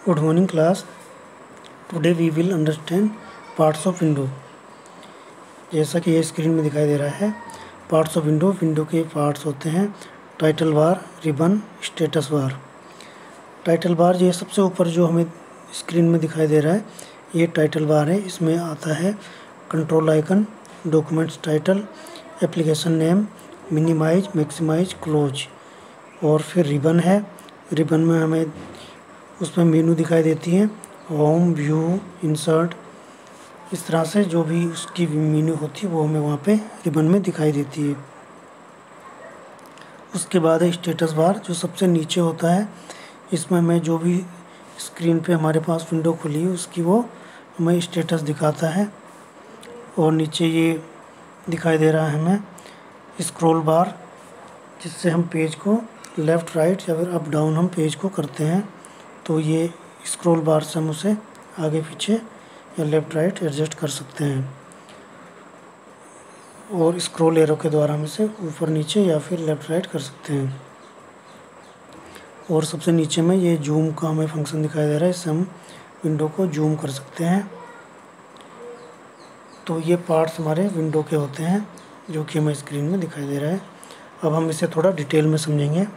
Good morning class. Today we will understand parts of window. जैसा कि ये screen में दिखाई दे रहा है, पार्ट्स ऑफ विंडो के पार्ट्स होते हैं title bar, ribbon, status bar. Title bar ये सबसे ऊपर जो हमें स्क्रीन में दिखाई दे रहा है, ये टाइटल बार है। इसमें आता है control icon, documents title, application name, minimise, maximise, close. और फिर रिबन है। रिबन में हमें उसमें मेनू दिखाई देती है, होम, व्यू, इंसर्ट, इस तरह से जो भी उसकी मेनू होती है वो हमें वहाँ पे रिबन में दिखाई देती है। उसके बाद है स्टेटस बार, जो सबसे नीचे होता है। इसमें हमें जो भी स्क्रीन पे हमारे पास विंडो खुली है उसकी वो हमें स्टेटस दिखाता है। और नीचे ये दिखाई दे रहा है हमें स्क्रॉल बार, जिससे हम पेज को लेफ़्ट राइट या फिर अप डाउन हम पेज को करते हैं। तो ये स्क्रॉल बार से हम उसे आगे पीछे या लेफ़्ट राइट एडजस्ट कर सकते हैं। और स्क्रॉल एरो के द्वारा हम इसे ऊपर नीचे या फिर लेफ़्ट राइट कर सकते हैं। और सबसे नीचे में ये जूम का हमें फंक्शन दिखाई दे रहा है, इससे हम विंडो को जूम कर सकते हैं। तो ये पार्ट्स हमारे विंडो के होते हैं जो कि हमें स्क्रीन में दिखाई दे रहा है। अब हम इसे थोड़ा डिटेल में समझेंगे।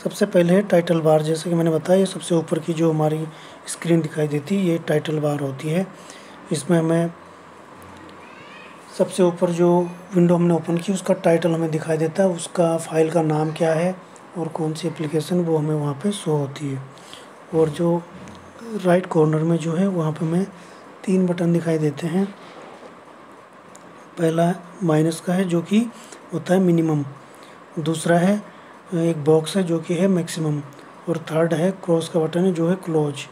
सबसे पहले है टाइटल बार। जैसे कि मैंने बताया, ये सबसे ऊपर की जो हमारी स्क्रीन दिखाई देती है ये टाइटल बार होती है। इसमें हमें सबसे ऊपर जो विंडो हमने ओपन की उसका टाइटल हमें दिखाई देता है, उसका फाइल का नाम क्या है और कौन सी एप्लीकेशन, वो हमें वहाँ पे शो होती है। और जो राइट कॉर्नर में जो है वहाँ पे हमें 3 बटन दिखाई देते हैं। पहला माइनस का है जो कि होता है मिनिमम, दूसरा है एक बॉक्स है जो कि है मैक्सिमम, और थर्ड है क्रॉस का बटन है जो है क्लोज।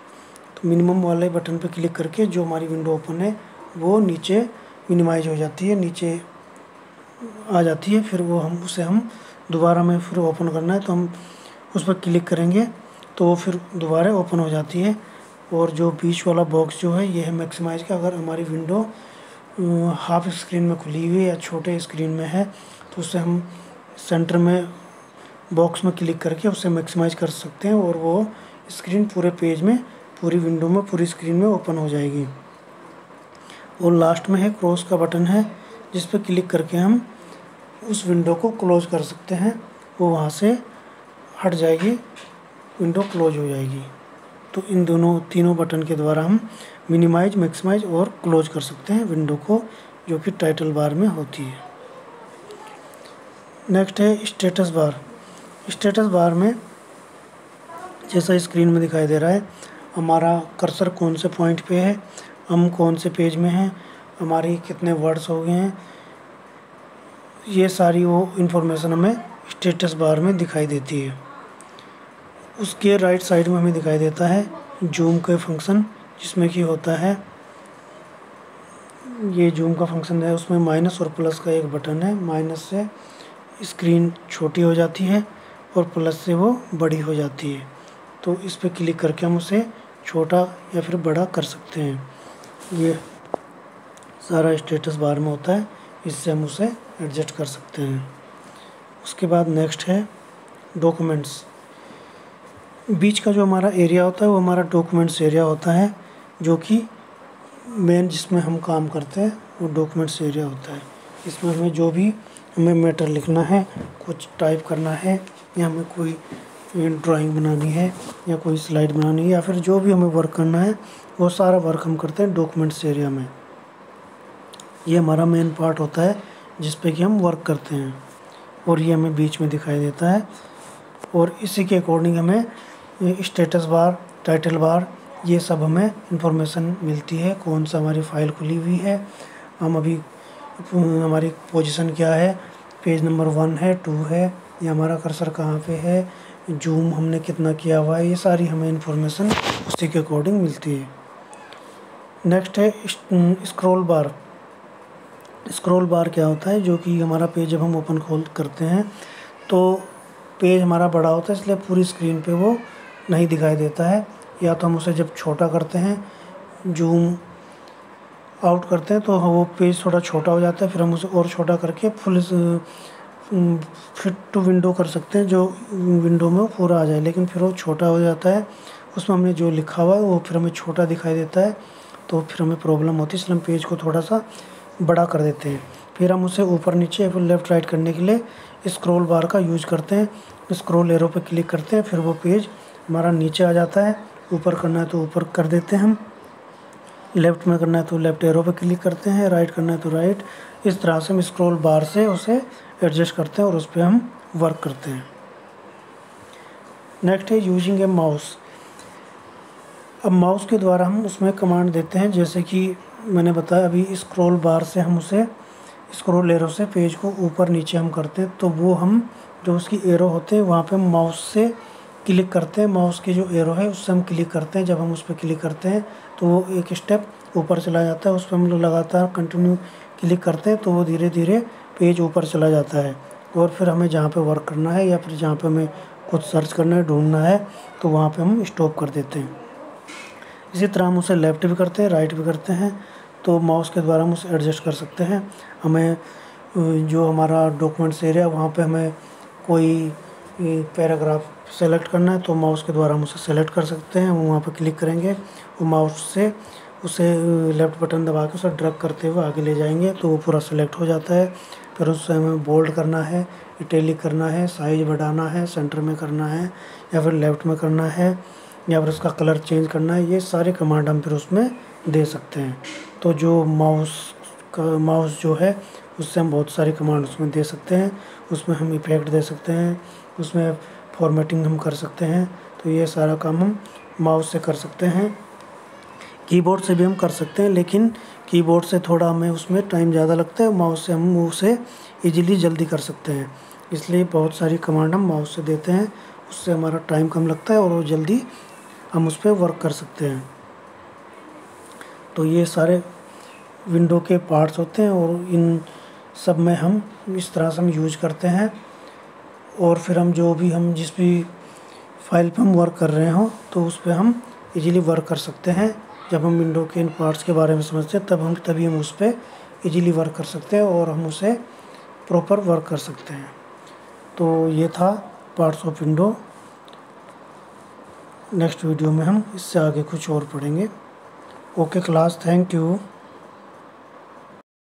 तो मिनिमम वाले बटन पर क्लिक करके जो हमारी विंडो ओपन है वो नीचे मिनिमाइज हो जाती है, नीचे आ जाती है। फिर वो हम दोबारा में फिर ओपन करना है तो हम उस पर क्लिक करेंगे तो वो फिर दोबारा ओपन हो जाती है। और जो बीच वाला बॉक्स जो है ये है मैक्सिमाइज का। अगर हमारी विंडो हाफ स्क्रीन में खुली हुई है या छोटे स्क्रीन में है तो उससे हम सेंटर में बॉक्स में क्लिक करके उससे मैक्सिमाइज कर सकते हैं और वो स्क्रीन पूरे पेज में, पूरी विंडो में, पूरी स्क्रीन में ओपन हो जाएगी। और लास्ट में है क्रॉस का बटन है, जिस पर क्लिक करके हम उस विंडो को क्लोज कर सकते हैं, वो वहाँ से हट जाएगी, विंडो क्लोज हो जाएगी। तो इन तीनों बटन के द्वारा हम मिनिमाइज, मैक्सिमाइज और क्लोज कर सकते हैं विंडो को, जो कि टाइटल बार में होती है। नेक्स्ट है स्टेटस बार। स्टेटस बार में जैसा स्क्रीन में दिखाई दे रहा है, हमारा कर्सर कौन से पॉइंट पे है, हम कौन से पेज में हैं, हमारी कितने वर्ड्स हो गए हैं, ये सारी वो इन्फॉर्मेशन हमें स्टेटस बार में दिखाई देती है। उसके राइट साइड में हमें दिखाई देता है जूम का फंक्शन, जिसमें कि होता है ये जूम का फंक्शन है, उसमें माइनस और प्लस का एक बटन है। माइनस से स्क्रीन छोटी हो जाती है और प्लस से वो बड़ी हो जाती है। तो इस पर क्लिक करके हम उसे छोटा या फिर बड़ा कर सकते हैं। ये सारा स्टेटस बार में होता है, इससे हम उसे एडजस्ट कर सकते हैं। उसके बाद नेक्स्ट है डॉक्यूमेंट्स। बीच का जो हमारा एरिया होता है वो हमारा डॉक्यूमेंट्स एरिया होता है, जो कि मेन जिसमें हम काम करते हैं वो डॉक्यूमेंट्स एरिया होता है। इसमें हमें मैटर लिखना है, कुछ टाइप करना है, या हमें कोई ड्राइंग बनानी है या कोई स्लाइड बनानी है, या फिर जो भी हमें वर्क करना है वो सारा वर्क हम करते हैं डॉक्यूमेंट्स एरिया में। ये हमारा मेन पार्ट होता है जिस पे कि हम वर्क करते हैं, और ये हमें बीच में दिखाई देता है। और इसी के अकॉर्डिंग हमें स्टेटस बार, टाइटल बार, ये सब हमें इंफॉर्मेशन मिलती है, कौन सा हमारी फ़ाइल खुली हुई है, हम अभी हमारी पोजीशन क्या है, पेज नंबर 1 है, 2 है, या हमारा कर्सर कहाँ पे है, जूम हमने कितना किया हुआ है, ये सारी हमें इंफॉर्मेशन उसी के अकॉर्डिंग मिलती है। नेक्स्ट है स्क्रॉल बार। स्क्रॉल बार क्या होता है, जो कि हमारा पेज जब हम ओपन करते हैं तो पेज हमारा बड़ा होता है, इसलिए पूरी स्क्रीन पे वो नहीं दिखाई देता है। या तो हम उसे जब छोटा करते हैं, जूम आउट करते हैं, तो वो पेज थोड़ा छोटा हो जाता है, फिर हम उसे और छोटा करके फुल फिट टू विंडो कर सकते हैं, जो विंडो में वो पूरा आ जाए, लेकिन फिर वो छोटा हो जाता है उसमें हमने जो लिखा हुआ है वो फिर हमें छोटा दिखाई देता है, तो फिर हमें प्रॉब्लम होती है, इसलिए हम पेज को थोड़ा सा बड़ा कर देते हैं। फिर हम उसे ऊपर नीचे फिर लेफ़्ट राइट करने के लिए स्क्रॉल बार का यूज करते हैं। स्क्रॉल एरो पर क्लिक करते हैं, फिर वो पेज हमारा नीचे आ जाता है। ऊपर करना है तो ऊपर कर देते हैं हम, लेफ़्ट में करना है तो लेफ़्ट एरो पर क्लिक करते हैं, राइट करना है तो राइट। इस तरह से हम स्क्रॉल बार से उसे एडजस्ट करते हैं और उस पर हम वर्क करते हैं। नेक्स्ट है यूजिंग ए माउस। अब माउस के द्वारा हम उसमें कमांड देते हैं, जैसे कि मैंने बताया अभी स्क्रॉल बार से हम उसे स्क्रॉल एरो से पेज को ऊपर नीचे हम करते हैं, तो वो हम जो उसकी एरो होते हैं वहाँ पे माउस से क्लिक करते हैं। माउस की जो एरो है उससे हम क्लिक करते हैं। जब हम उस पर क्लिक करते हैं तो वो एक स्टेप ऊपर चला जाता है। उस पर हम लोग लगातार कंटिन्यू क्लिक करते हैं तो वो धीरे धीरे पेज ऊपर चला जाता है। और फिर हमें जहाँ पे वर्क करना है या फिर जहाँ पे हमें कुछ सर्च करना है, ढूंढना है, तो वहाँ पे हम स्टॉप कर देते हैं। इसी तरह हम उसे लेफ़्ट भी करते हैं, राइट भी करते हैं, तो माउस के द्वारा हम उसे एडजस्ट कर सकते हैं। हमें जो हमारा डॉक्यूमेंट्स एरिया वहाँ पे हमें कोई पैराग्राफ सेलेक्ट करना है तो माउस के द्वारा हम उसे सेलेक्ट कर सकते हैं। हम वहाँ पर क्लिक करेंगे और माउस से उसे लेफ़्ट बटन दबा के उसे ड्रैग करते हुए आगे ले जाएंगे तो वो पूरा सेलेक्ट हो जाता है। फिर उससे हमें बोल्ड करना है, इटैलिक करना है, साइज बढ़ाना है, सेंटर में करना है या फिर लेफ़्ट में करना है या फिर उसका कलर चेंज करना है, ये सारे कमांड हम फिर उसमें दे सकते हैं। तो जो माउस जो है उससे हम बहुत सारी कमांड उसमें दे सकते हैं। उसमें हम इफेक्ट दे सकते हैं, उसमें फॉर्मेटिंग हम कर सकते हैं, तो ये सारा काम हम माउस से कर सकते हैं। कीबोर्ड से भी हम कर सकते हैं, लेकिन कीबोर्ड से थोड़ा हमें उसमें टाइम ज़्यादा लगता है। माउस से हम उसे ईजिली जल्दी कर सकते हैं, इसलिए बहुत सारी कमांड हम माउस से देते हैं। उससे हमारा टाइम कम लगता है और वो जल्दी हम उस पर वर्क कर सकते हैं। तो ये सारे विंडो के पार्ट्स होते हैं और इन सब में हम इस तरह से हम यूज करते हैं। और फिर हम जिस भी फाइल पर हम वर्क कर रहे हों तो उस पे हम इजीली वर्क कर सकते हैं। जब हम विंडो के इन पार्ट्स के बारे में समझते हैं तभी हम उस पर इजीली वर्क कर सकते हैं और हम उसे प्रॉपर वर्क कर सकते हैं। तो ये था parts of window. Next video में हम इससे आगे कुछ और पढ़ेंगे। Okay class, thank you.